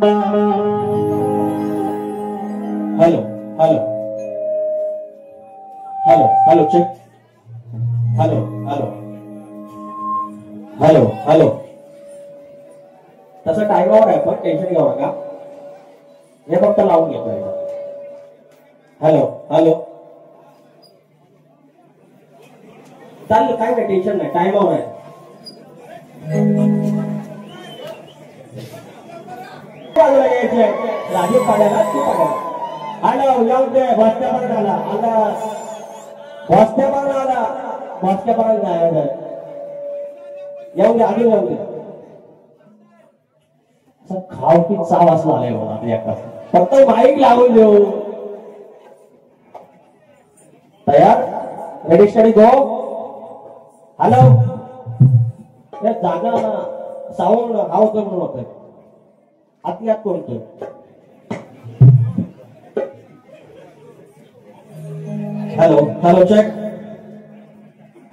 Hello hello hello hello check hello hello hello hello तसं टाइमावर आहे पण टेन्शन घेऊ नका हे फक्त लावून घेतोय हॅलो हॅलो चालेल काय नाही टेन्शन नाही टाइमावर आहे राजीव पाड्याला तू पाड्याला हॅलो येऊ दे बसत्यापर्यंत आला आला बसत्यापर्यंत आला बसत्यापर्यंत नाही येऊ दे आधी येऊ दे खाव की चाव असला आलाय बघा आपल्या फक्त माईक लावून देऊ तयार रेडी स्टडी गो हॅलो जागा साऊंड हाव तर म्हणून होतंय आतली आत कोणतोय हॅलो हॅलो चेक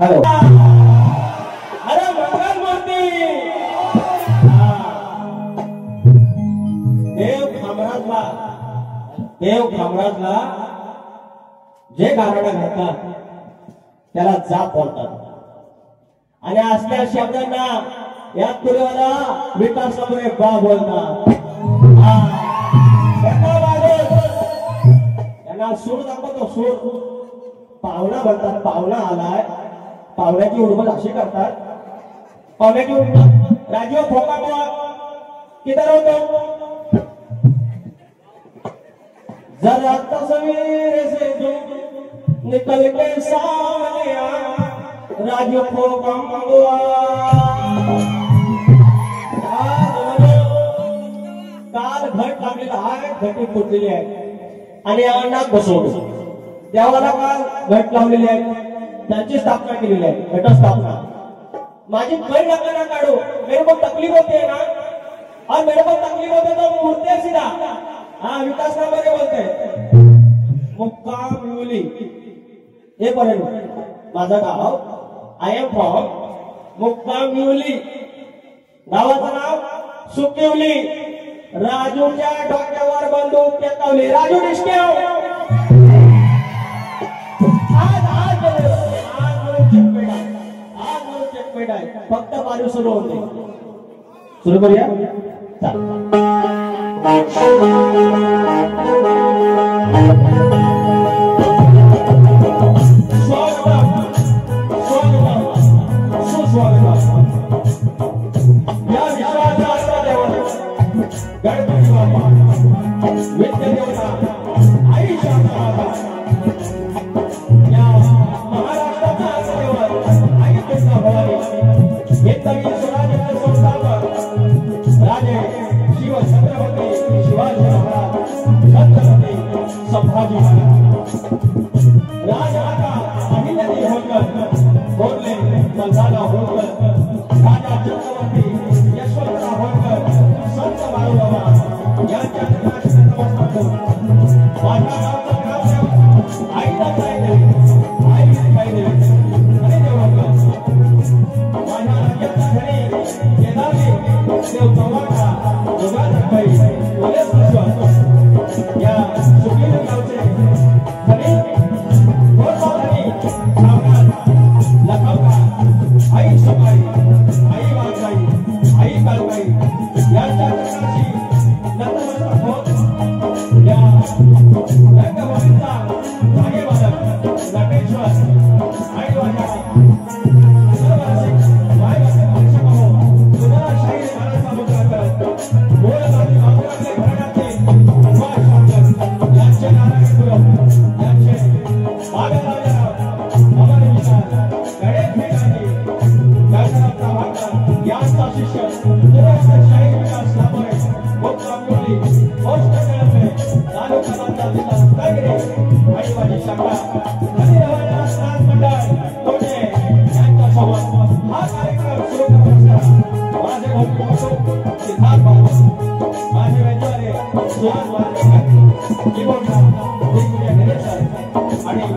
हॅलो अरे मंगल मूर्ती देव खामराजला जे गाराडा घालतात त्याला जाप बोलतात आणि असल्या शब्दांना यात तुरेवाला विकास समोर बा बोलतात त्यांना सूर दाखवतो सूर पाहुणा म्हणतात पाहुणा आलाय पाहुण्याची उडबड अशी करतात पाहुण्याची उडबड राजीव खोका किधर होतो जरा तस्वीर से जो निकल के सामने आ राजीव खोका मंगवा काल घट लागलेला आहे घटी फुटलेली आहे आणि अंगणात बसवतो देवाला काल घट लावलेली आहे त्यांची स्थापना केलेली आहे घटस्थापना माझी घट नका काढू मेरे को तकलीफ होती है ना और मेरे को तकलीफ होते तो मूर्ति सीधा हाँ विकास कामरे बोलते मुक्काम युली हे पर्यंत माझं गाव आय एम फ्रॉम मुक्काम युली गावाचं नाव सुकिवली राजूच्या डोक्यावर बंदूक टेकवली राजू डिस्केव फक्त बाजू सुरू होते सुरू करूया या विश्वासाचा देव गणपती बाप्पा विद्या देवता आई शांता या महाराष्ट्राचा देव आई दुर्गा भवानी हिंदवी स्वराज्याचे संस्थापक राजे शिव छत्रपती शिवाजी महाराज छत्रपती संभाजी महाराज राजमाता अहिल्यादेवी होळकर बोलले मल्हारराव होळकर राजा छत्रपती यशवंतराव होळकर संत बाळूबाबा यांच्या चरणाशी नमस्कार करून माझ्या गावचा ग्रामसेवक आईला पाहिजे आई पाहिजे अरे देवळकर माझ्या राज्याचा धनी केदारजी देव चव्हाणचा जोगारबाई पोलीस विश्वास या सुखील गावचे धनी गोरबाधनी सावकार लखवका आई सकाळी आई वाघाई आई कालबाई यांच्या चरणाशी नतमस्तक होत या रंगभूमीचा भाग्यवादक नटेश्वर आई वाघा आणि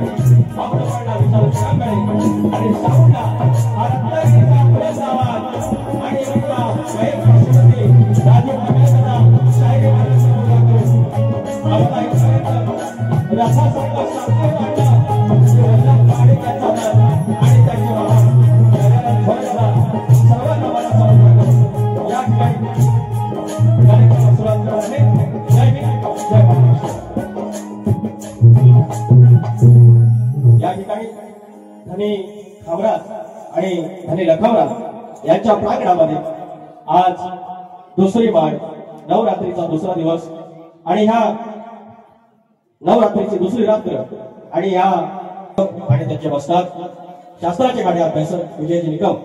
धनी खामराज आणि धनी लखमराज यांच्या प्रांगणामध्ये आज दुसरी माळ, नवरात्रीचा दुसरा दिवस आणि ह्या नवरात्रीची दुसरी रात्र आणि ह्या आणि त्याचे वस्ताद शास्त्राचे गाडे अभ्यासक विजयजी निकम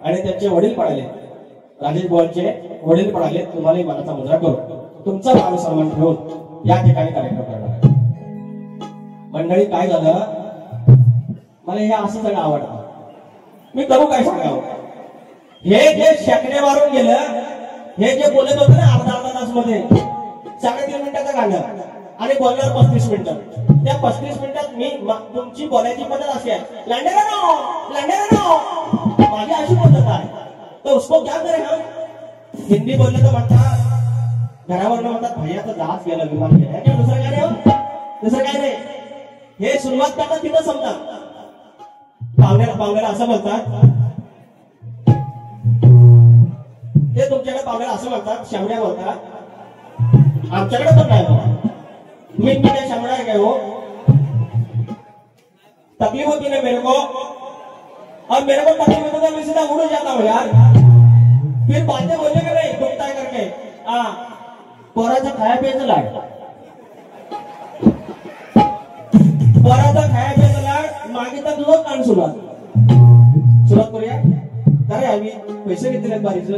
आणि त्यांचे वडील पडाले राजेश बुवांचे वडील पडाले तुम्हाला मनाचा मुजरा करू तुमचा मान सन्मान ठेवून या ठिकाणी कार्यक्रम करणार आहे. मंडळी काय झालं, मला हे असं सगळं आवडतं, मी करू काय सांगावं. हे जे शेकडे मारून गेलं, हे जे बोलत होते ना अर्धा तास मध्ये 3.5 मिनिटाचं गाणं आणि बोलणार 35 मिनिटं. त्या 35 मिनिटात मी तुमची बोलायची पद्धत अशी आहे, लंडेरानो माझी अशी पद्धत आहे, तो उसको क्या करे हम. हिंदी बोललं तर म्हणतात घरावरनं म्हणतात भैयाचं जहाज गेलं, विमान गेलं. दुसरं काय नाही, दुसरं काय नाही. हे सुरुवात करतात तिथं समजा पाहुण्याला असं म्हणतात, ते तुमच्याकडे पाहुण्याला असं म्हणतात, शामड्या बोलतात. आमच्याकडे पण काय बोला मी क्या शामड़ा है वो, तकलीफ होती ना मेरे को, और मेरे को तकलीफ होता है मैं सीधा उड़ जाता हूँ यार. फिर बातें बोलने का नहीं दुखता है करके. पोराचा खाया प्यायचा लाड, पोराचा खाया प्यायचा लाड मागे तर तुझं कान सुरुवात करूया. काय आम्ही पैसे घेतले बारीचं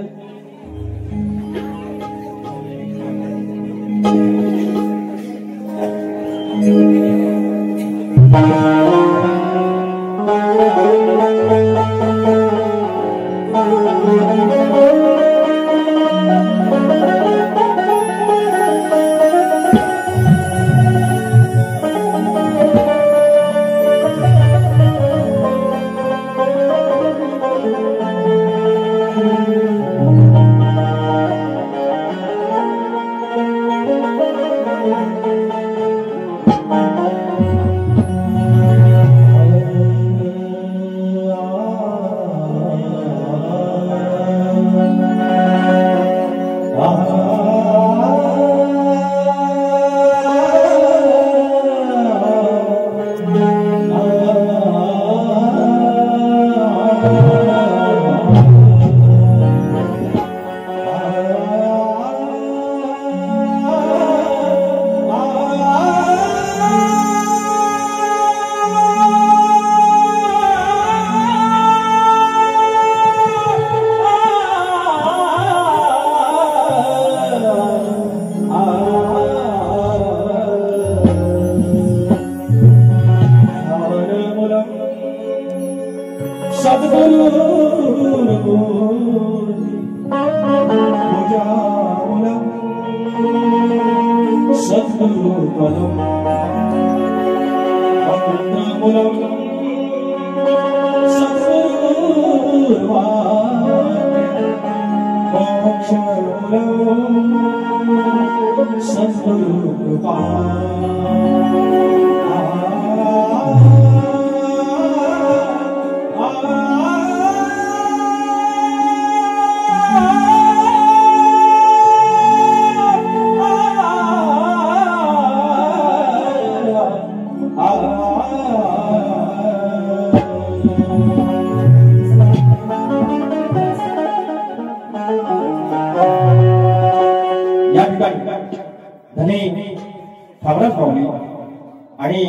आणि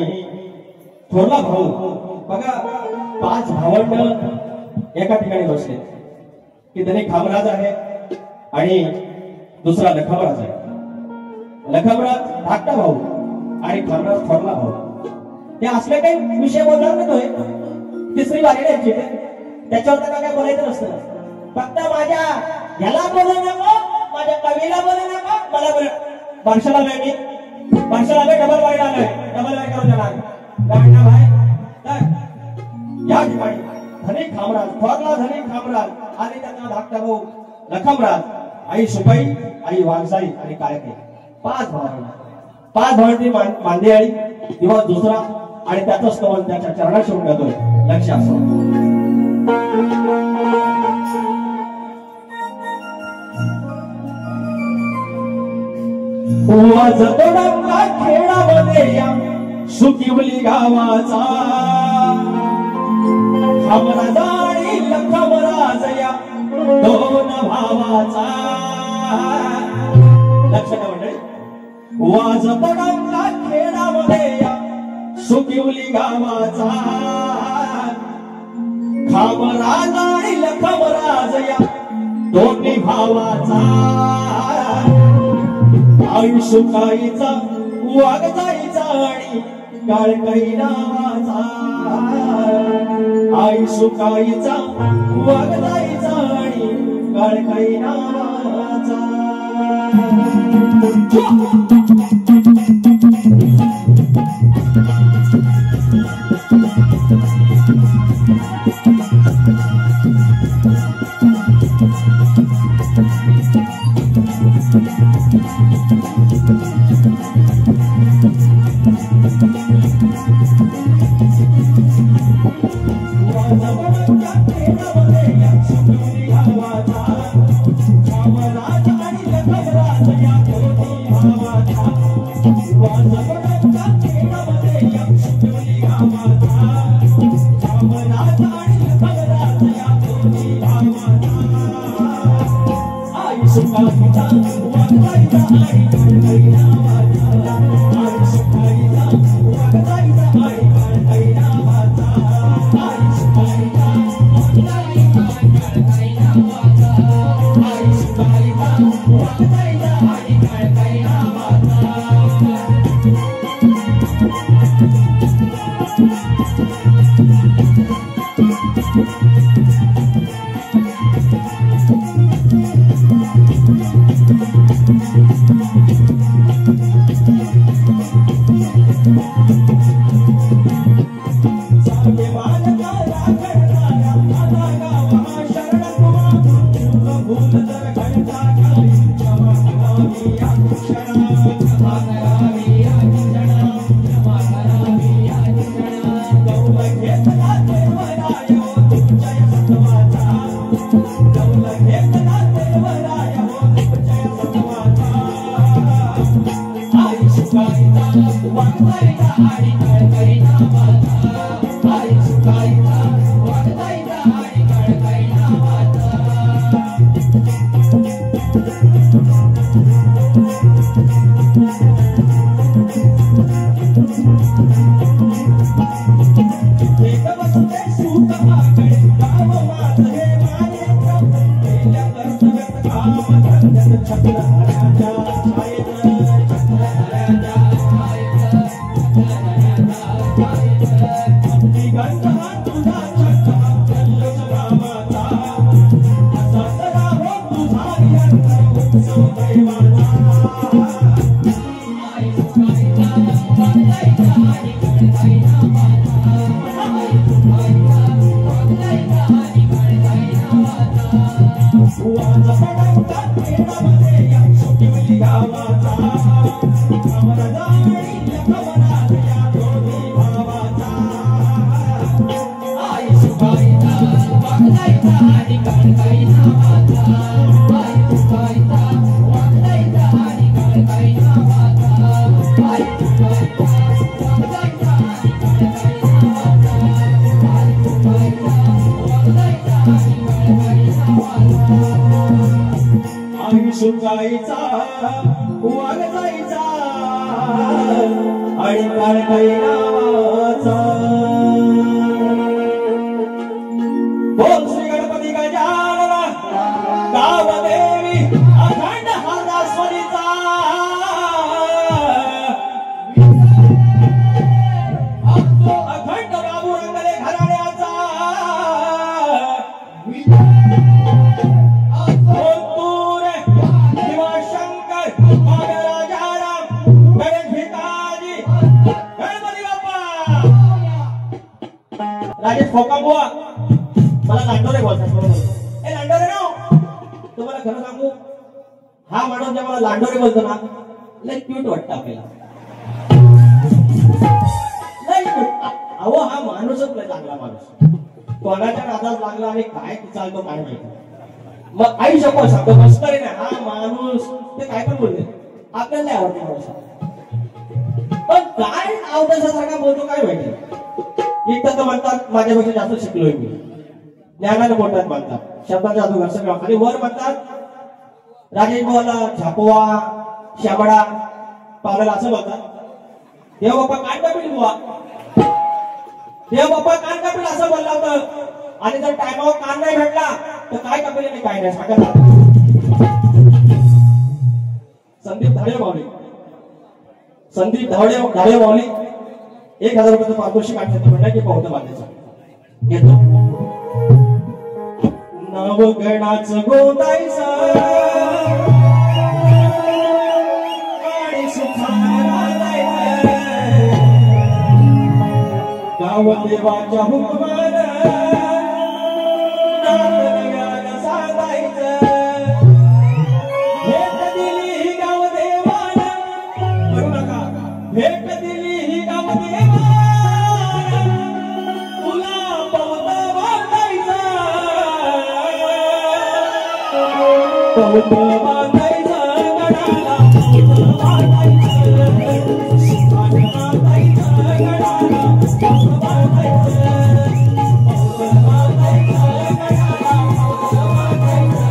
थोरला भाऊ बघा 5 भावंड एका ठिकाणी बसले की त्याने खामराज आहे आणि दुसरा लखमराज आहे. लखमराज धाकटा भाऊ आणि खामराज थोरला भाऊ. ते असले काही विषय बोलणार नव्हते. तिसरी वारी द्यायची त्याच्यावर तर काय बोलायचं नसतं. फक्त माझ्या याला बोलू नको, माझ्या कवीला बोलू नका, मला बोल. वर्षाला मी डबल वारी आलोय, डबल वारी करून जाणार गाडना भाई. तर या ठिकाणी धनी खामराज, थोरला धनी खामराज आणि त्यांचा धाकटा भाऊ लखमराज, आई सुपाई, आई वाघसाई आणि काळके 5 भावांनी मांदेआळी दिवस दुसरा आणि त्याचं स्तवन त्याच्या चरणात शिवून घेतोय. लक्ष असो वाजतो डंका खेळामध्ये या सुकिवली गावाचा, अमराजाणी लखमराजया दोन भावाचा लक्षात मंडळी वाज पडंगा खेळामध्ये या सुकिवली गावाचा खामराजाणी लखमराजया दोन्ही भावाचा आई सुकाईचा वागजाईचा आणि काळकाई नावाचा आई सुकाईचा वागजाईचा आणि काळकाई नावाचा लांडोरे बोलतो ना लय क्यूट वाटतं आपल्याला अहो हा माणूसच लय चांगला माणूस कोणाच्या नादात लागला आणि काय चालतो काय माहिती मग आई शपथ सांगतो मस्करी नाही हा माणूस ते काय पण बोलते आपल्याला आवडते माणूस पण काय आवडण्यासारखा बोलतो काय माहिती इथं तर म्हणतात माझ्यापेक्षा जास्त शिकलोय मी, ज्ञानाने बोलतात म्हणतात, शब्दाच्या जादूगार सगळं. आणि वर म्हणतात राजेश भाऊला झापवा शाबडा पावला असं बोलतात. देव बाप्पा कान कापील बुवा, देव बाप्पा कान कापील असं बोलला होतं. आणि जर टायमावर कान नाही भेटला तर काय कापेल आणि काय नाही सांगा. संदीप धाडे माऊली, संदीप धाडे माऊली 1000 रुपयाचं पारितोषिक आणण्याचं म्हणलं की पावतं बांधायचं घेतो. नवगणाचं गोतायचं आणि सुखाला जायचं, गाव देवाच्या हुकमानं नातलगानं सांगायचं. भेट दिली ही गाव देवानं, करू नका, भेट दिली ही गाव देवानं, तुला पावतं बांधायचं, पावतं बांधायचं गडाला, पावतं बांधायचं, सुखानं बांधायचं गडाला, पावतं बांधायचं, पावतं बांधायचं गडाला, पावतं बांधायचं.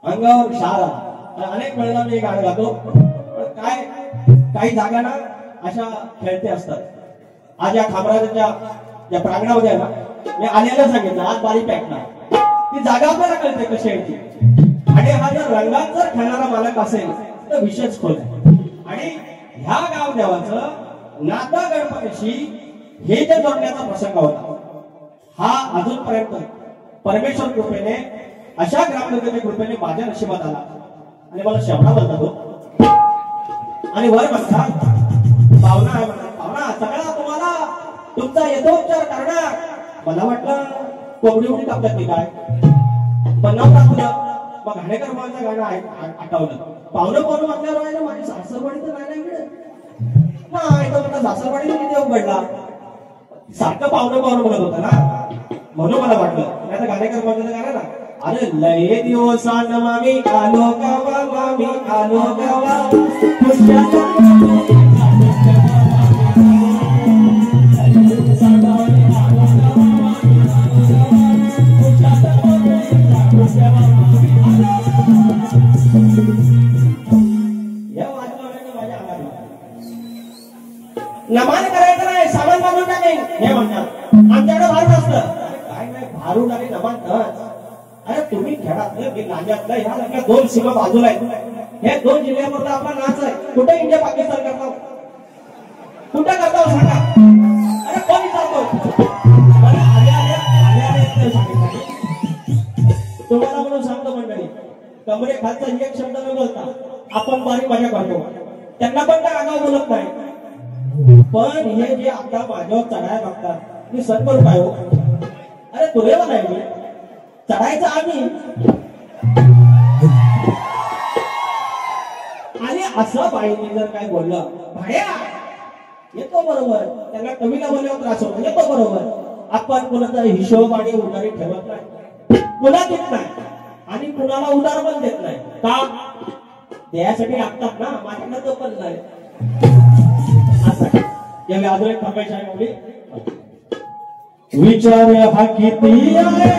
अंगावर शाळा अनेक वेळेला मी गाणं गातो, पण काय काही जागा ना अशा खेळते असतात. आज या खामराजाच्या या प्रांगणामध्ये आहे ना, मी आल्याला सांगितलं आज बारी पेटणार, ती जागा आपल्याला कळते कशी आहे ती. आणि हा जर रंगात जर खेळणारा मालक असेल तर विशेष खोल आहे. आणि ह्या गाव देवाचं नाता गणपतीशी हे जे जोडण्याचा प्रसंग होता, हा अजूनपर्यंत परमेश्वर कृपेने अशा ग्रामदेवतेच्या कृपेने माझ्या नशिबात आला. आणि मला शबडा बोलतात तो, आणि वर म्हणतात पाहुणा आहे म्हणतात, पाहुणा सगळा तुम्हाला तुमचा यथोपचार करणार. मला वाटलं कोंबडी उडी कापतात की काय, पण न टाकलं. मग घाणेकर भावाचं गाणं आठवलं, पाहुणं पाहुणं म्हटल्यावर आहे ना माझी सासरवाडी तर नाही इकडे नाही, तर म्हणतात सासरवाडी किती उघडला, सारखं पाहुणं पाहुणं बोलत होतं ना, म्हणून मला वाटलं. नाही तर घाणेकर भावाचं गाणं ना, अरे लय दिवसान मामी आलो गावा, मामी आलो गावा, नमान करायचं नाही, सामान बांधून टाकेन हे म्हणतात. आमच्याकडे भारूड असतं, काय नाही भारूड आणि नमान तच. अरे तुम्ही खेळातलं मी गाण्यातलं ह्या सगळ्या 2 सीमा बाजूला आहेत. हे 2 जिल्ह्यामधला आपला नाच आहे. कुठे इंडिया पाकिस्तान करतो, कुठे करतो सांगा. अरे कोण विचारतो, तुम्हाला म्हणून सांगतो मंडळी, कमरे खालचा एक शब्द न बोलता आपण बारी मजा करतो, त्यांना पण काय आगाव बोलत नाही. पण हे जे आता माझ्यावर चढायला बघतात मी सन्मान काय हो, अरे तुरेवा नाही चढायचं आम्ही. आणि असं बाईने जर काय बोललं भाड्या येतो बरोबर, त्यांना कविता बोलल्यावर त्रास होतो, येतो बरोबर. आपण कुणाचा हिशोब आणि उधारी ठेवत नाही, कुणा देत नाही आणि कुणाला उधार पण देत नाही. का द्यायसाठी लागतात ना, माझ्याकडे तो पण नाही. असं यावेळी अजून एक थांबायचं आहे मुली. विचार हा किती आहे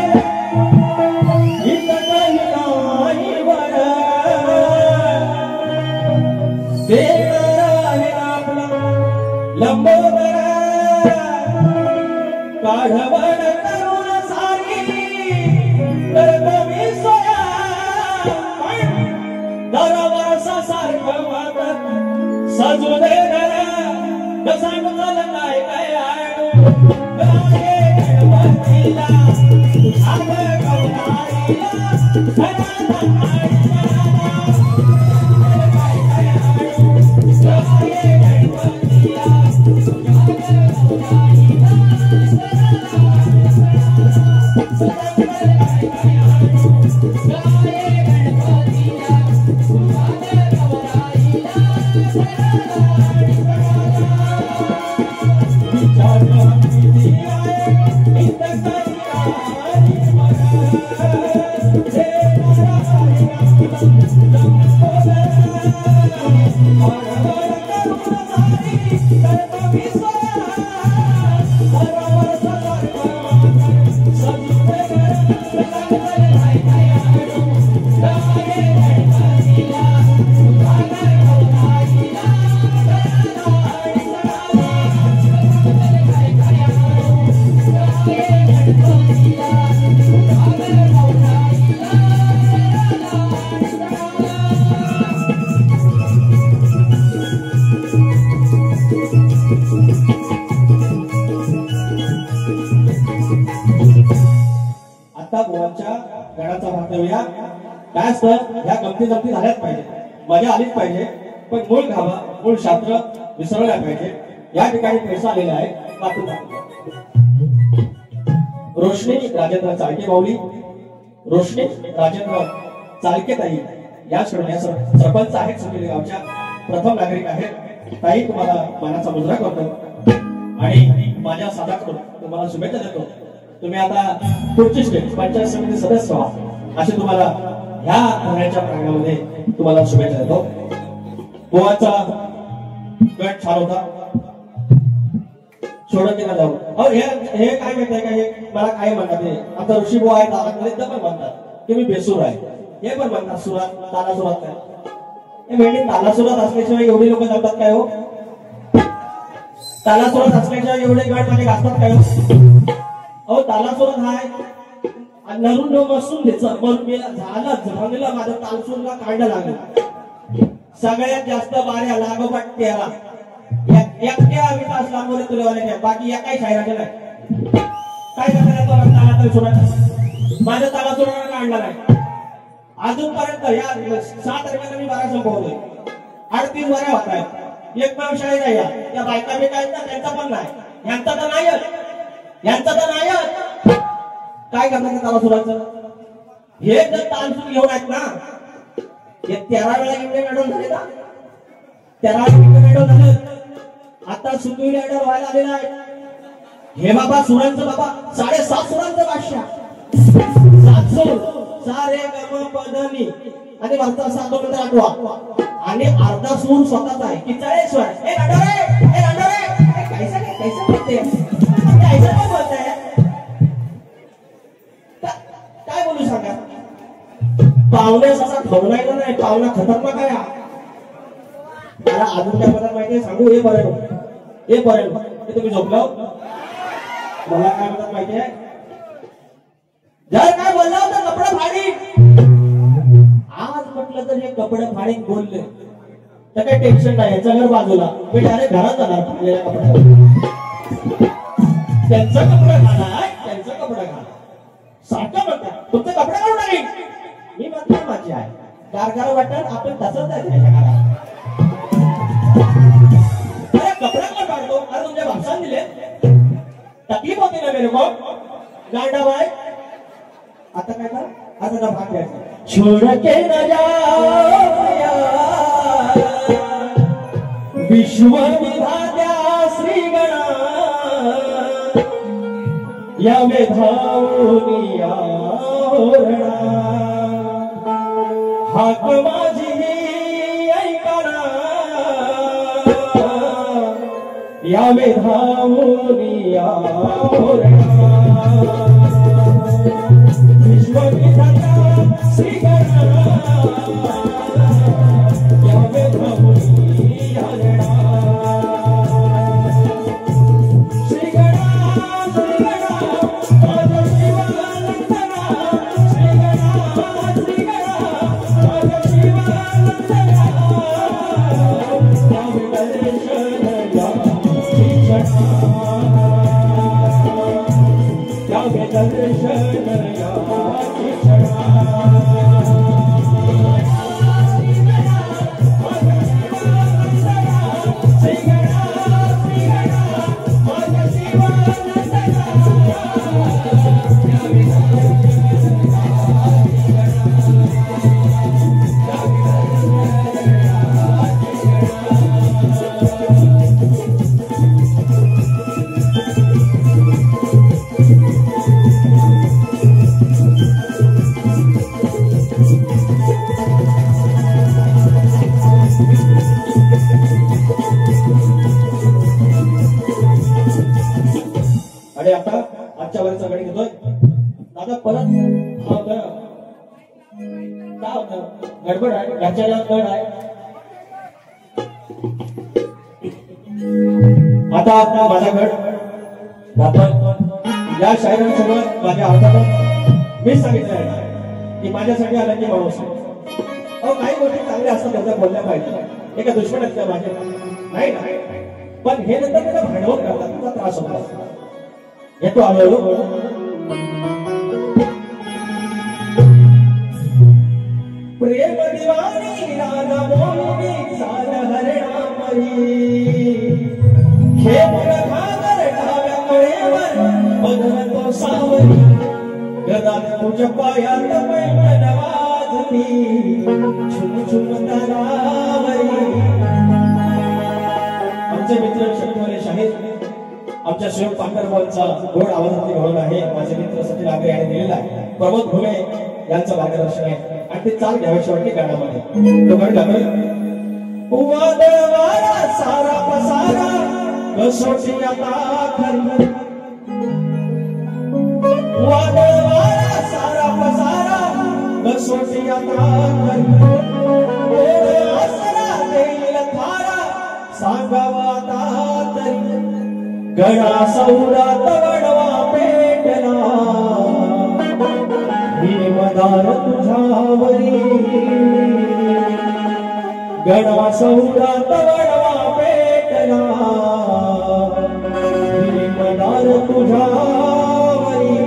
लंबोदर काढवण करून सारी करतवी सोया, दरवर्षा सारखं वाटत सजू दे सांग झालं काय काय आणू गणपतीला काय काय आणू गडाचा भाग देऊया. काय असतं, ह्या गमती जमती झाल्याच पाहिजे, मजा आलीच पाहिजे, पण मूळ गाभा मूळ शास्त्र विसरल्या पाहिजे. या ठिकाणी पैसा आलेला आहे. वाचून दाखवूया. रोशनी राजेंद्र चाळके माऊली, रोशनी राजेंद्र चाळके ताई या सरपंच आहेत सुनील गावच्या, प्रथम नागरिक आहेत. ताई तुम्हाला मानाचा मुजरा करतो आणि माझ्या साधाकडून तुम्हाला शुभेच्छा देतो. तुम्ही आता पुढची स्टेज पंचायत समिती सदस्य व्हा अशी तुम्हाला ह्या होण्याच्या प्रांगणामध्ये तुम्हाला शुभेच्छा देतो. गोवाचा गट छान होता, सोडत ना जाऊ. अहो हे काय म्हणताय का, हे मला काय म्हणतात, हे आता ऋषी बुवा आहेत दादाकडे पण म्हणतात की मी बेसूर आहे, हे पण म्हणतात सुरात ताला सुरात काय. हे म्हणजे ताला सुरात असल्याशिवाय एवढे लोक जमतात काय हो? ताला सुरात असल्याशिवाय एवढे गट म्हणजे गाजतात काय हो? अहो ताला सुरात हाय नरून बसून घ्यायचं मरून गेला झालं जमलेला माझं तालसूरला काढलं लागलं. सगळ्यात जास्त बाऱ्या लागोपाठ 13 एकट्या विकास लांबवले तुले बाकी या काही शायराचे नाही. काय करणार माझ्या ताला सुराला काढला नाही अजूनपर्यंत. या 6 तारखेला मी 12 संपवलोय, 38 वाऱ्या होत आहेत. एक पण शाळेत आहे या त्या बायका बिका आहेत ना, त्यांचा पण नाही, यांचा तर नाही, यांचा तर नाही. काय करणार ताला सुराचं? हे जर तालसूर घेऊन आहेत ना, हे 13 वेळा इंडियन आयडॉल झाले ना, 13 वेळा इंडियन आयडॉल झाले. आता सुतुली आयडॉल व्हायला आलेला आहे. हे बाबा सुरांचं बाबा 7.5 सुरांचं बादशाह, 7 सूर सारे गम पदनी आणि वरचा 7 नंतर आठवा आणि अर्धा सूर स्वतःच आहे की 40 स्वर. हे रंडोरे, हे रंडोरे, कैसा बोलते, कैसा काय बोलताय? काय बोलू सांगा? पाहुण्यास असा ठरवायला नाही, पाहुणा खतरनाक आहे. मला अजून काय पदार्थ माहिती आहे सांगू? हे बरं हे बरं हे तुम्ही झोपलो. मला काय पदार्थ माहिती आहे? जर काय बोलला होता कपडे फाडी, आज म्हटलं तर हे कपडे फाडी बोलले तर काही टेन्शन नाही, याचं घर बाजूला, मी डायरेक्ट घरात जाणार फाडलेल्या कपड्या. त्यांचं कपडे घाला, त्यांचं कपडे घाला, सारखं म्हणतात तुमचे कपडे काढून नाही. मी म्हणतो माझी आहे गारगार वाटत आपण तसंच आहे त्याच्या घरात. अरे कपडे कोण काढतो? अरे तुमच्या भाषात दिले तकलीफ होती ना मेरे को गांडा बाय. आता काय कर, आता ना भाग घ्यायचा. छोड़ के न जाया विश्व विधात्या श्री गणा या मेधावनी आवरणा हाक माझी ऐकणा या मेधावनी आवरणा विश्व विधाता श्री गणा या मेधावनी आवरणा. श्री गणा श्री गणा माझा शिवानंदना, श्री गणा श्री गणा माझा शिवानंदना. यावे दर्शन याची क्षणा, श्री गणा श्री गणा माझा शिवानंदना. आणि आता आजच्या वरचा गडी घेतोय दादा. परत काय होतं गडबड आहे, घरच्या गड आहे. आता आता माझा गड जातोय. या शायरांसोबत माझ्या अर्थातच मी सांगितलं आहे की माझ्यासाठी आला की माणूस. अहो काही गोष्टी चांगल्या असतात त्यांच्या बोलल्या पाहिजे, एका दुश्मन असल्या माझ्या नाही नाही, पण हे नंतर त्याला भांडवल करतात, त्याचा त्रास होता. येतो आलो राधा मोहिनी चाल हरणामयी खेळ घागर डाव्या कडेवर बदलतो सावरी गदा तुझ्या पायात पैठण वाजती छुम छुम तारावरी आमचे मित्र शक्तिवाले शाहीर आमच्या शिव पांढरबांचा गोड आवाजातली घडवून आहे माझे मित्र सचिन आगरे यांनी दिलेला आहे प्रमोद फुले यांचं मार्गदर्शन आहे आणि ते चाल घ्यावीशी वाटते गाण्यामध्ये तो गाणं लागलं वादळवारा सारा पसारा कसोटी आता खरी वादळवारा सारा पसारा कसोटी आता खरी आसरा देईल थारा सांगावा आता तरी गणा सौरात वडवा पेटला भीमदार तुझ्यावरी गणा सौरात वडवा पेटला भीमदार तुझ्यावरी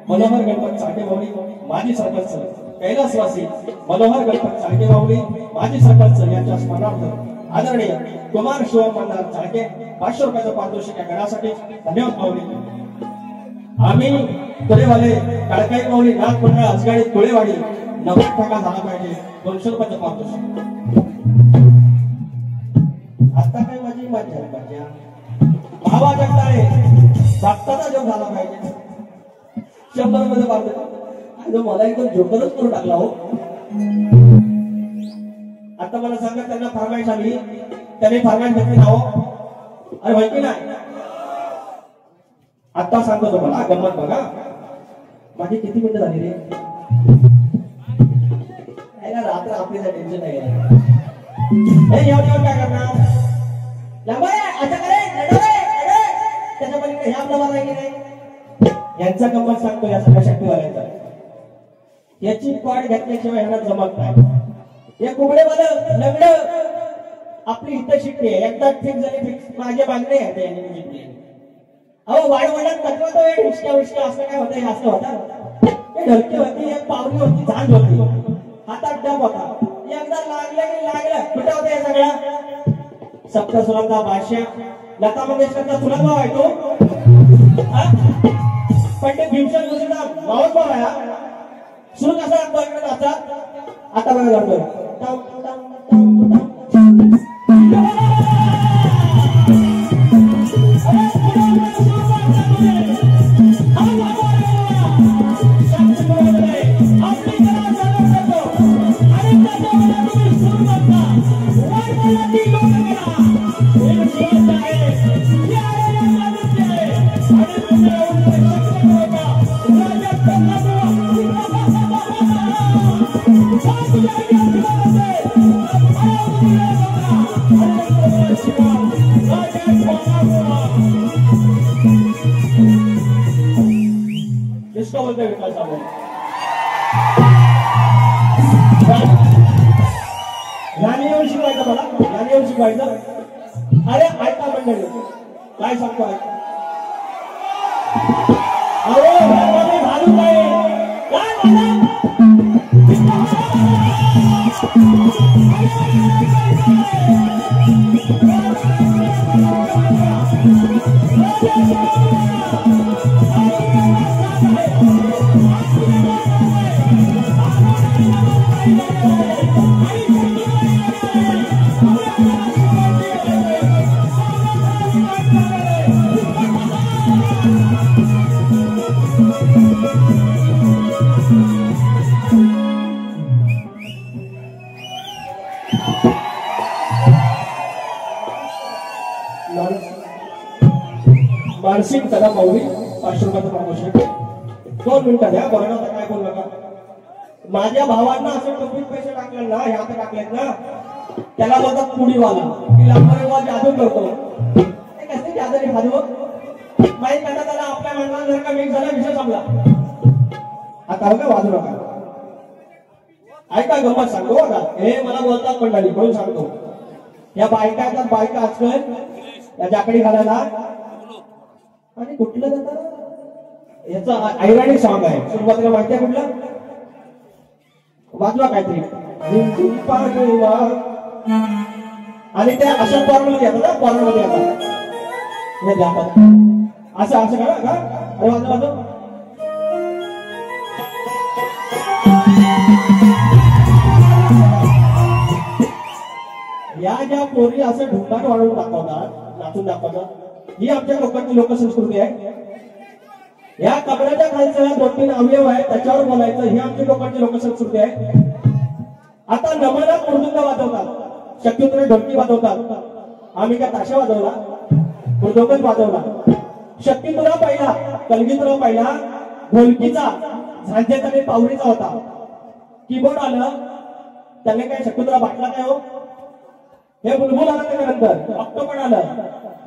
मनोहर गणपत चाळके माऊली माजी सरपंच कैलासवासी मनोहर गणपत चाळके माऊली माजी सरपंच यांच्या स्मरणार्थ आदरणीय कुमार शिवम मंदार चाळके 500 रुपयाचं पारितोषिक या गणासाठी धन्यवाद माऊली. आम्ही तुळेवाले काळकाई माऊली नाथ मंडळ आजगाडी तुळेवाडी 90% झाला पाहिजे 200 रुपयाचं पारितोषिक. आता काय माझी मजा आहे माझ्या भावा जगताळे भक्ताचा जोग झाला पाहिजे 100 मध्ये पारितोषिक. मला एकदम जोकरच करून टाकला हो. आता मला सांगा त्यांना फरमाईश आली त्यांनी फरमाईश घेतली ना हो. अरे माहिती नाही आता सांगतो तुम्हाला गंमत बघा. माझी किती मिनिटं झाली रे रात्र आपल्याला टेन्शन नाही काय करणार त्याच्या पलीकडे ह्या आपला मारा की नाही. यांचा गंमत सांगतो या सगळ्या शक्तीवाल्यांचा. याची पाड घेतल्याशिवाय ह्यांना जमत नाही. हे कुबडेवालं लग्न आपली हित शिकते एकदा फिक्स झाली फिक्स माझ्या मागणे आहे. अहो वाढवण्यात तत्वात हिचक्या उचक्या असं काय होतं असं होतं. ढलकी होती एक पावरी होती झांज होती हातात डब होता. एकदा लागलं की लागलं कुठं होतं हे सगळं. सप्तसुरांचा बादशाह लता मंगेशकरचा चुलत भाव आहे तो. पंडित भीमसेन जोशीचा मावस भाव आहे. सुरू कसा लागतो इकडे नाचा आता बघा करतोय येऊन शिकवायचं मला येऊन शिकवायचं. अरे ऐका मंडळी काय सांगतो अरे घालू काय मानसिक कला माऊली 500 रुपयाचं पारितोषिक. 2 मिनिटं द्या बघा काय बोल नका. माझ्या भावांना असं टोपीत पैसे टाकले ना ह्या आता टाकलेत ना त्याला बोलतात पुडीवाला की लांबरे वा जादू करतो. ते कसं जादू भाजव माहीत करता त्याला आपल्या माणसाला जर का मिक्स झाला विषय संपला. आता का वाजू नका. ऐका गंमत सांगतो बघा. हे मला बोलतात मंडळी म्हणून सांगतो. या बायका येतात बायका आजकाल या जाकडी घालायला आणि कुठलं जातं याचा ऐराणी सॉंग आहे. सुरुवातीला माहिती आहे कुठलं वाजवा काहीतरी आणि त्या अशा पॉर्नमध्ये येतात पॉर्नमध्ये येतात हे जातात असं असं करा का. अरे वाजव वाजव या ज्या पोरी असं ढुंगाट वाढवून दाखवतात नाचून दाखवतात ही आमच्या लोकांची लोकसंस्कृती आहे. या कपड्याच्या खालच्या 2-3 अवयव आहे त्याच्यावर बोलायचं ही आमची लोकांची लोकसंस्कृती आहे. आता नमनात मृदुंग वाजवतात शक्यतो ढोलकी वाजवतात. आम्ही काय ताशा वाजवला मृदुंगच वाजवला. शक्यतुरा पहिला कलगीतुरा पहिला ढोलकीचा झांजेचा आणि पावरीचा होता. कीबोर्ड आलं त्याने काय शक्यतुरा बाटला काय हो हे बुलबुल आलं त्याच्यानंतर ऑक्टोपड आलं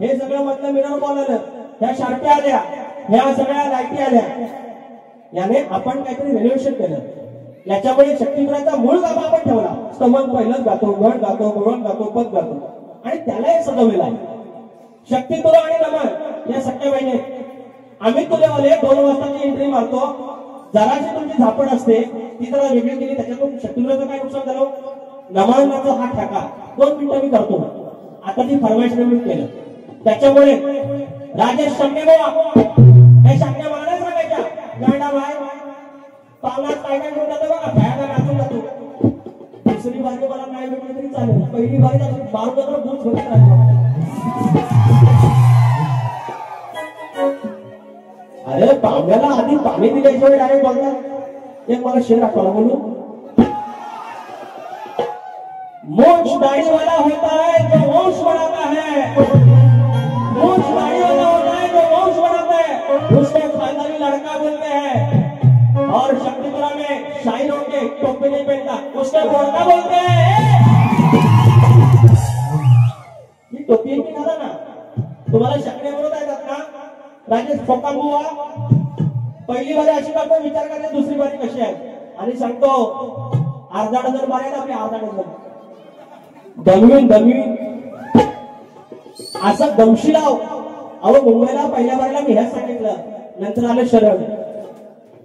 हे सगळं मधलं मिरर बॉल आलं ह्या शार्प्या आल्या ह्या सगळ्या लाईटी आल्या. याने आपण काहीतरी रेनोव्हेशन केलं. याच्यामुळे शक्तिपुराचा मूळ गाभा आपण ठेवला. स्तवन पहिलंच गातो गण गातो गवळण गातो पद गातो आणि त्याला एक सजवलेला आहे. शक्तिपुरा आणि नमन या सख्या बहिणी आम्ही तुलेवाले 2 वाजताची एंट्री मारतो, जराची तुमची झापड असते ती जरा वेगळी केली, त्याच्यातून शत्रुघ्नाचं काय नुकसान झालं, नमानाचा हा ठेका 2 मिनिटं मी करतो, आता ती फरमाईश मी केलं. त्याच्यामुळे राजेश शंके बोला हे शंके मला नाही सांगायच्या गांडा बाय पावलात काय काय घेऊन जातो बघा, भयाला नाचून जातो. दुसरी बारी मला नाही भेटली तरी चालेल, पहिली बारी बारूदावर दूध झोपत राहिलो. अरे पाहुण्याला आधी पाणी दिल्याशिवाय डायरेक्ट बोलतात. एक मला शेर आठवला, बोलू. मोक्ष दाढ़ी वाला होता है जो वंश बनाता है, मोक्ष दाढ़ी वाला होता है जो वंश बनाता है, उसको खानदानी लड़का बोलते हैं. और शक्तिपुरा में शायरों के टोपी नहीं पहनता उसको गोरखा बोलते हैं. ही टोपी एक निघाला ना, तुम्हाला शक्य बोलत आहेत ना. राजेश फोकांबुवा पहिली बारी अशी करतो, विचार करते दुसरी बारी कशी आहे, आणि सांगतो अर्धा डझन बारी आपली अर्धा डझन दमवीन असं दमशीलाव. अहो मुंबईला पहिल्या बारीला मी ह्याच सांगितलं, नंतर आलं शरण,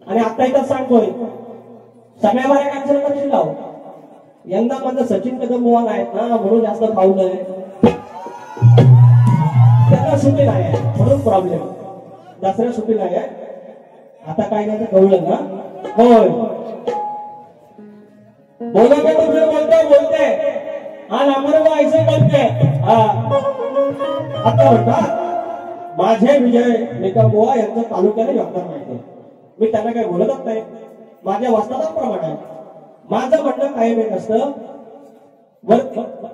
आणि आता इथं सांगतोय सगळ्या बाऱ्या कॅन्सल करशील लाव. यंदा माझं सचिन कदम बुवा आहेत ना म्हणून जास्त पावलंय, त्यांना सुट्टी नाही आहे म्हणून प्रॉब्लेम, दसऱ्या सुट्टी नाही आहे. आता काय नाही कळलं ना. होय बोलते बोलते हा नामर ऐसे बोलते. आता म्हणतात माझे विजय निकम बुवा यांचं तालुक्याला योगदान माहिती, मी त्यांना काही बोलतच नाही, माझ्या वस्तादाच प्रमाण आहे. माझं म्हणणं कायम एक असतं,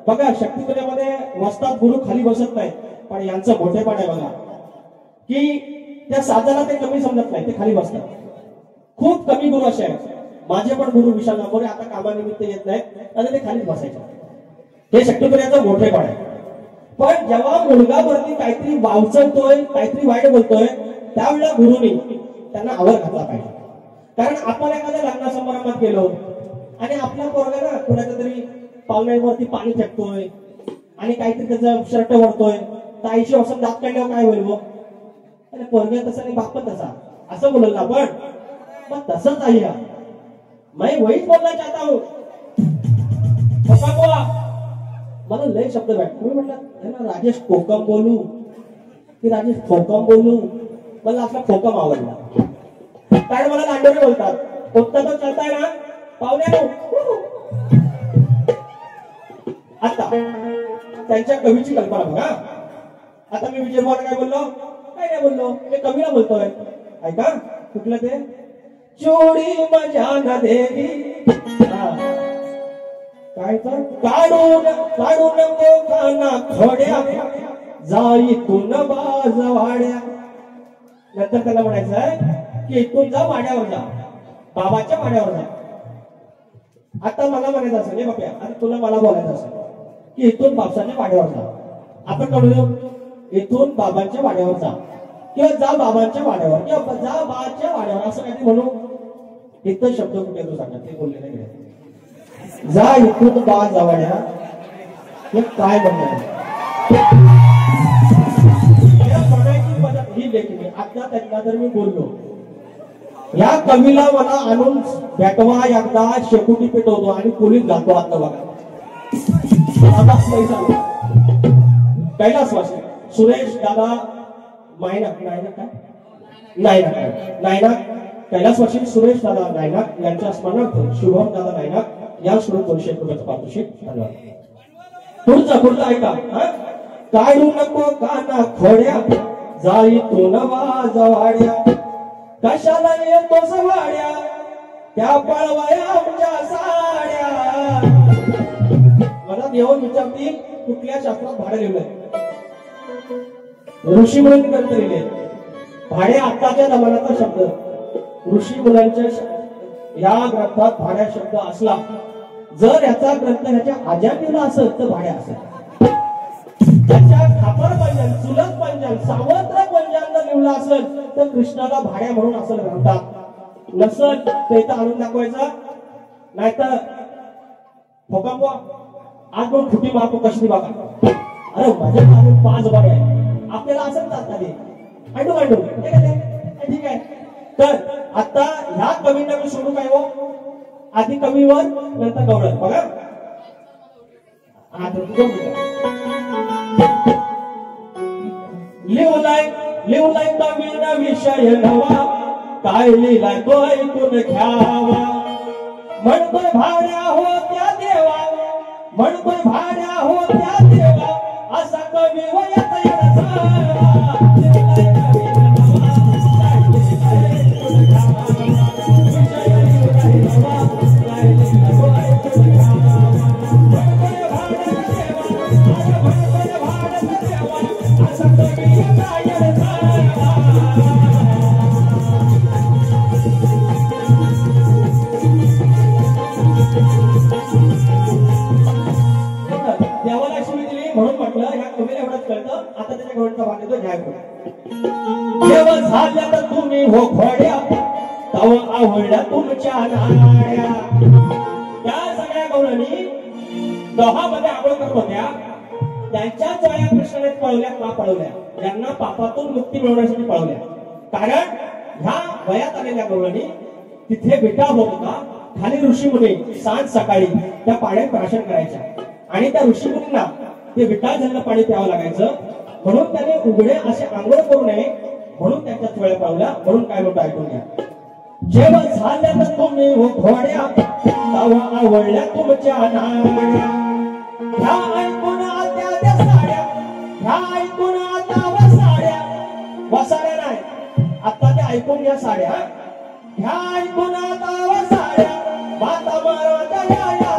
बघा शक्तिपुरामध्ये वस्ताद गुरु खाली बसत नाही, पण यांचं मोठेपण आहे बघा की त्या साधाला ते कमी समजत नाही, ते खाली बसतात. खूप कमी गुरु असे आहेत. माझे पण गुरु विशाल नागोरे आता कामानिमित्त येत नाहीत आणि ते खालीच बसायचे. हे शक्तिपुराचं मोठेपण आहे. पण जेव्हा मुलगा वरती काहीतरी वावचवतोय, काहीतरी वाईट बोलतोय, त्यावेळेला गुरुनी त्यांना आवर घातला पाहिजे. कारण आपण एखाद्या लग्न समारंभात गेलो आणि आपला पोरगा ना कुणाच्या तरी पाहुण्यांवरती पाणी फेकतोय आणि काहीतरी त्याचं शर्ट वरतोय, तर 80 वर्षात दात काढल्यावर काय होईल? अरे पोरगा तसा आणि बाप तसा असं बोलल ना आपण. मग तसंच आहे, मैं वहीच बोलना चाहता हूं. मला लय शब्द भेटतो, मी म्हटलं राजेश कोकम बोलू की राजेश खोकम बोलू, मला आपला खोकम आवडला. कारण मला लांडोरे बोलतात, कोणता तो चालताय ना पाहुण्या. आता त्यांच्या कवीची कल्पना बघा. आता मी विजय भाऊला काय बोललो? काय नाही बोललो, मी कवीला बोलतोय. ऐका कुठलं ते, चोरी मजा न देवी काय तर काढून नको काना खोड्या जाई तून बाजवाड्या. नंतर त्याला म्हणायचंय की इथून जा वाड्यावर जा, बाबाच्या वाड्यावर जा. आता मला म्हणायचं असेल, हे बाप्या आता तुला मला बोलायचं असेल की इथून बापसाच्या वाड्यावर जा. आपण कडू इथून बाबांच्या वाड्यावर जा, किंवा जा बाबांच्या वाड्यावर, किंवा जा बाच्या वाड्यावर, असं काहीतरी म्हणू. इथं शब्द कुठे तू सांगत ते बोलले नाही. जा इथून बा जावाड्या, हे काय म्हणणार म्हणायची पद्धत ही देखील. आता त्यांना जर मी बोललो, या कवीला मला आणून भेटवा एकदा, शेकोटी पेटवतो आणि पोलीस घालतो. आता बघा कैलासवासी सुरेश दादा नायनाक कैलासवासी सुरेश दादा नायनाक यांच्या स्मरणार्थ शुभम दादा नायनाक या सुरू 200 रुपयाचं पारितोषिक. धन्यवाद. पुढचं ऐका. काढू नको काना खोड्या जाई तू नवा जवाड्या, कशाला येतोस वाड्या त्या पळवाया आमच्या साड्या. मला येऊन विचारतील कुठल्या शास्त्रात भाडे लिहिलंय? ऋषी मुलांनी ग्रंथ लिहिले. भाडे आताच्या जमान्याचा शब्द, ऋषी मुलांच्या या ग्रंथात भाड्या शब्द असला, जर याचा ग्रंथ ह्याच्या आजादीला असेल तर भाड्या असेल. त्याच्या खापर पंजन, चुलत पंजन, सावत्र पंजन जर लिहिलं असेल तर कृष्णाला भाड्या म्हणून असेल ग्रंथात. नसल तर इथं आणून दाखवायचं, नाहीतर फोकांबुवा आज पण फुटी मारतो कशी बघा. अरे माझ्या 5 भाड्या आपल्याला असं चालतात. तर आता ह्या कवींना मी सोडू काय हो आधी कवीवर नंतर गवळण बघा लिवलाय नवीन विषय नवा काय लिहिलाय तो ऐकून घ्यावा म्हणतोय भाड्या होत्या देवा म्हणतोय भाड्या होत्या देवा असा कवी वयाचा देवाला शिवी दिली म्हणून म्हटलं ह्या कवीला एवढंच कळतं आता त्याच्या गवळीचा भाग येतो घ्या जेव्हा झाल्या तर तुम्ही हो खोड्या तवा आवडल्या तुमच्या नाड्या त्या सगळ्या गवळणी दोहामध्ये आंघोळ करत होत्या त्यांच्याच वया कृष्णाने पळवल्या का पळवल्या ज्यांना पापातून मुक्ती मिळवण्यासाठी पळवल्या कारण ह्या वयात आलेल्या गवळणी तिथे बेटा होत होता खाली ऋषीमुनी सांज सकाळी त्या पाण्यात प्राशन करायच्या आणि त्या ऋषीमुनींना ते विटाळ पाणी प्यावं लागायचं म्हणून त्याने उघडे असे आंघोळ करू नये म्हणून त्यांच्या चोळ्या पावल्या म्हणून काय म्हणतो ऐकून घ्या जेव्हा झाल्या तर तुम्ही हो घोड्या तवा आवडल्या तुमच्या नाड्या ह्या ऐकून आता त्या साड्या ह्या ऐकून आता वसाड्या वसाड्या नाही आता त्या ऐकून घ्या साड्या ह्या ऐकून आता वसाड्या माता मारवाच्या या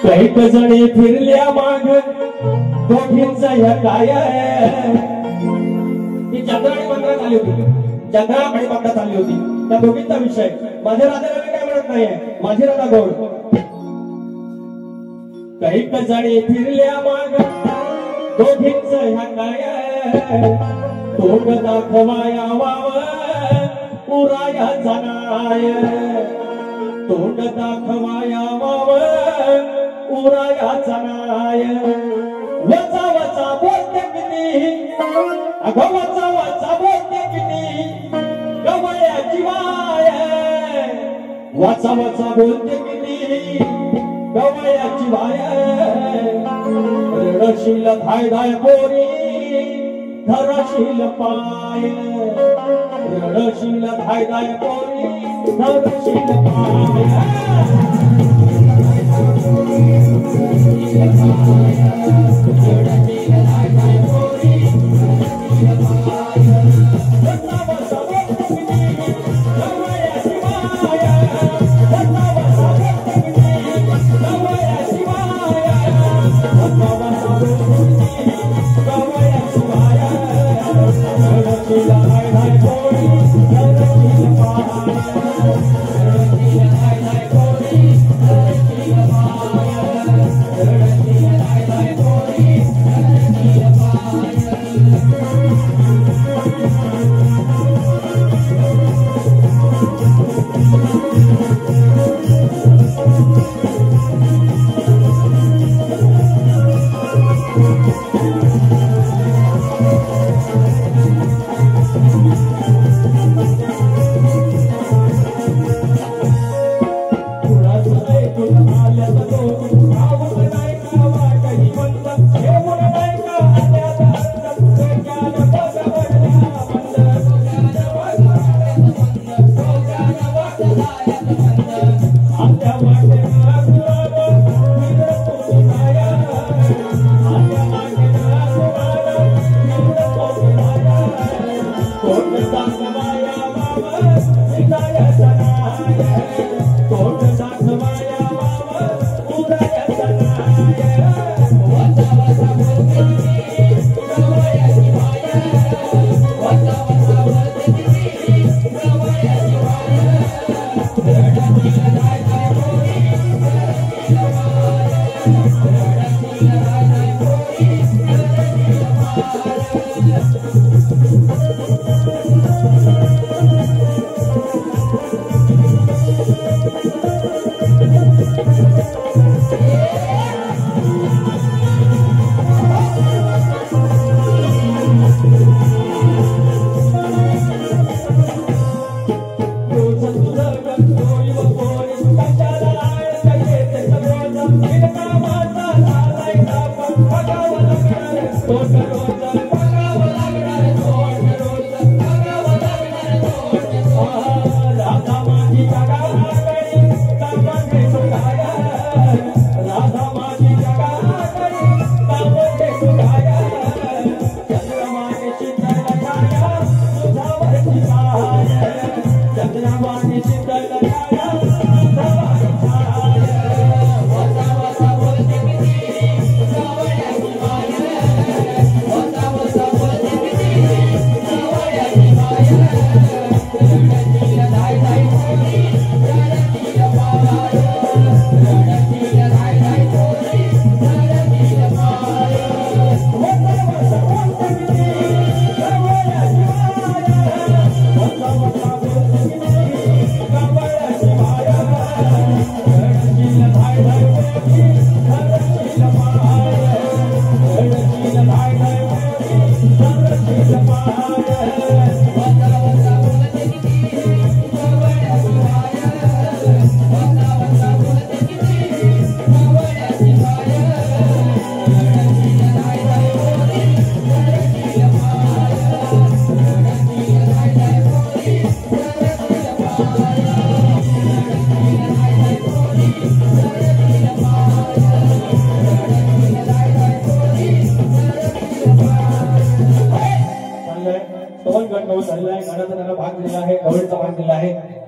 कैक जणी फिरल्या माग दोघींचा या काय ती चंद्राणी मंदिरात आली होती चंद्रा आणि मंदिरात आली होती त्या दोघींचा विषय माझ्या राजाला मी काय म्हणत नाहीये माझी राधा गौड कैक जणी फिरल्या माग दोघींचा ह्या काय तोंड दाखवाया वाव पुराया जाणाय तोंड दाखवाया वाव उरायाचा नाय वचा वचा बोलते किती अगं वचा वचा बोलते किती गवळ्याची वाय वचा वचा बोलते किती गवळ्याची वाय रडशील धाय धाय पोरी धरशील पाय रडशील धाय धाय पोरी धरशील पाय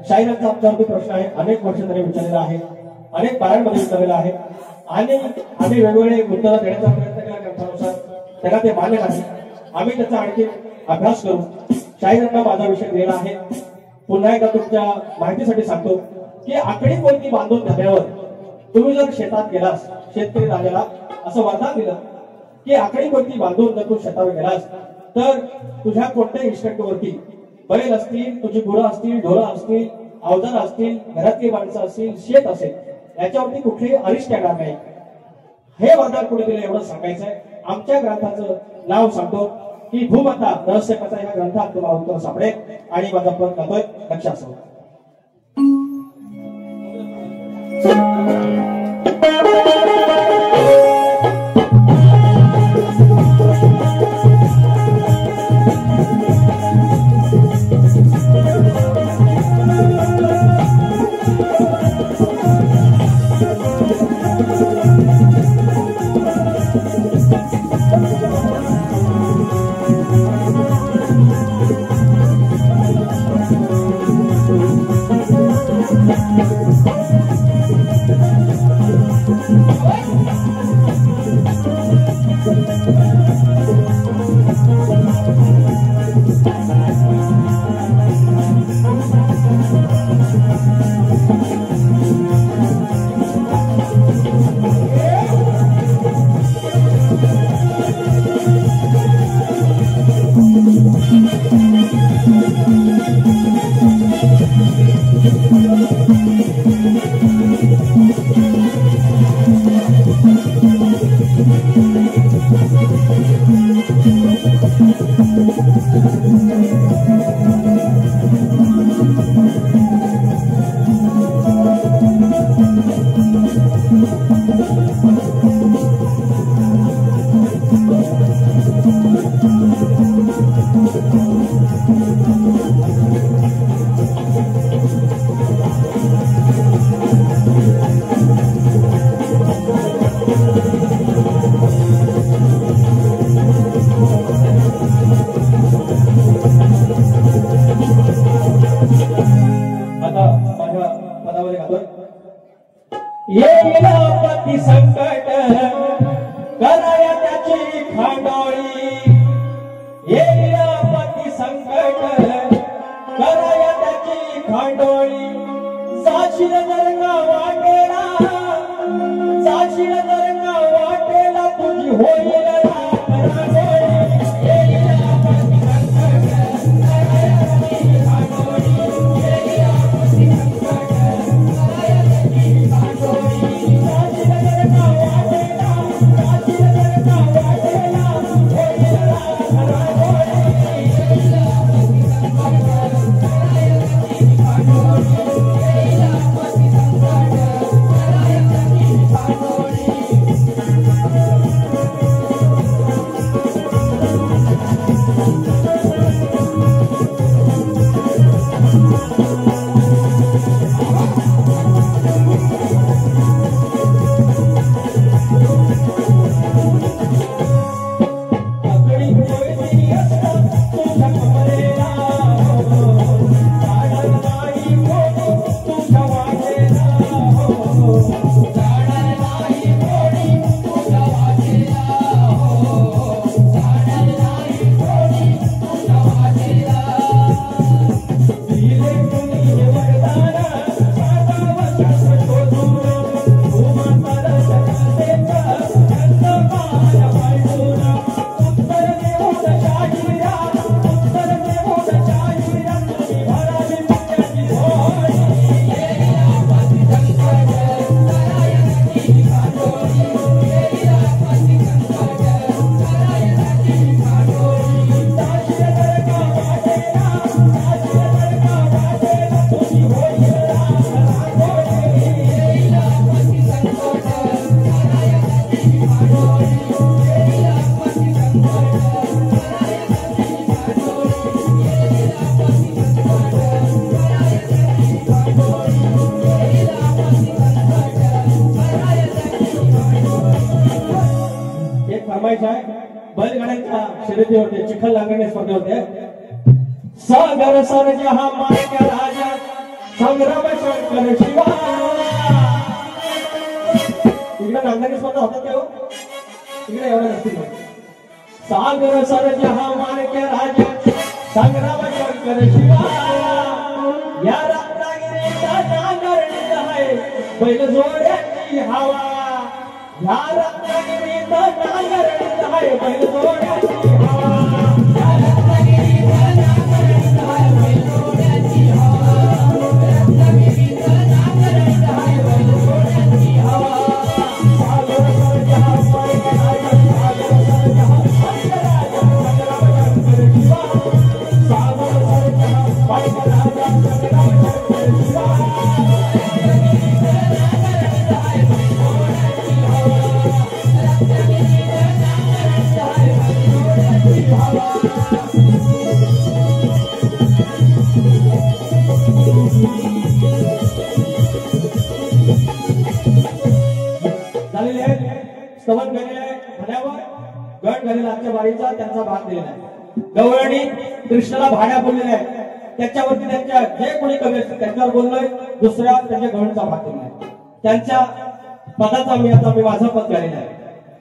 शाहिरांचा आमच्यावरती प्रश्न आहे, अनेक वर्ष तरी विचारलेला आहे, अनेक पारांमध्ये विचारलेला आहे आणि आम्ही वेगवेगळे उत्तर देण्याचा प्रयत्न केला ग्रंथानुसार, त्याला ते मान्य नाही. आम्ही त्याचा आणखी अभ्यास करू. शाहिरांना माझा विषय दिलेला आहे. पुन्हा एकदा तुमच्या माहितीसाठी सांगतो की आकडी कोणती बांधून धरल्यावर तुम्ही जर शेतात गेलास, शेतकरी राजाला असं वरदान दिलं की आकडी कोणती बांधून जर तू शेतावर गेलास तर तुझ्या कोणत्याही इस्टेटवरती बैल असतील, तुझी गुरं असतील, ढोरं असतील, अवजार असतील, घरातली माणसं असतील, शेत असेल, याच्यावरती कुठलीही अरिष्ट येणार नाही. हे वरदान कुठे दिलं एवढं सांगायचंय. आमच्या ग्रंथाचं नाव सांगतो की भूमाता रहस्य कथा या ग्रंथात तुम्हाला उत्तर सापडेल आणि माझा पण जातोय लक्ष असावं. संकट कराया त्याची खांडोळी, येईल पती संकट कराया त्याची खांडोळी. साशील जरंगा वाटेला, साशील जरंगा वाटेला तुझी होईल रात रांगोळी. फरमाईश आहे बैलगाड्यांच्या शर्यती होते, चिखल नांगरणी स्पर्धे होते. सागर सर जहा मायक्या राजा संग्राम शंकर शिवा. इकडे नांगरणी स्पर्धा होतात का हो? इकडे एवढं नसतील. सागर सर जहा मायक्या राजा संग्राम शंकर शिवा. या रत्नागिरीचा नांगरणीत आहे बैल जोड्याची हवा. या रत्नागिरीचा नांगरणीत आहे बैल जोड्याची हवा. स्तवन केलेलं आहे झाल्यावर गट घालेला आजच्या वारीचा त्यांचा भाग दिलेला आहे. गवळणी कृष्णाला भाड्या बोललेल्या आहे, त्याच्यावरती त्यांच्या जे कोणी कवी असतील त्यांच्यावर बोललोय. दुसऱ्या त्यांच्या गवळणीचा भाग दिलेला आहे. त्यांच्या पदाचा मी माझा पद घालेला आहे.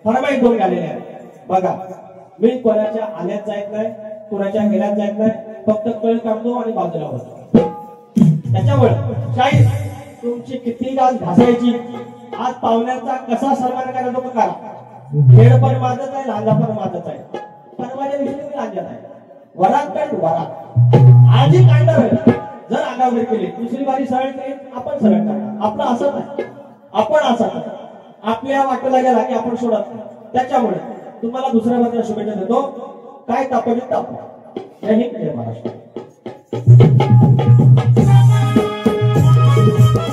फरमाईश दोन घालेले आहे. बघा, मी कोणाच्या आल्यात जायत नाही, कोणाच्या गेल्यात जायत नाही, फक्त कळ काढतो आणि बाजूला होतो. त्याच्यामुळे शाहीर तुमची किती गाज घासायची, आज पाहुण्यांचा कसा सन्मान करायचा तो करा. खेळ पण माझच आहे, लांजा पण माझच आहे, पण माझ्या विषयी मी लांजा नाही. वरात काढ वरात आजी काढणार. जर आगावरी केली दुसरी बारी सरळ केली आपण सरळ करणार. आपलं असं नाही, आपण असं आपल्या वाटेला गेला की आपण सोडत. त्याच्यामुळे तुम्हाला दुसऱ्या बाजूला शुभेच्छा देतो. काय तापवली तापवा. जय हिंद जय महाराष्ट्र.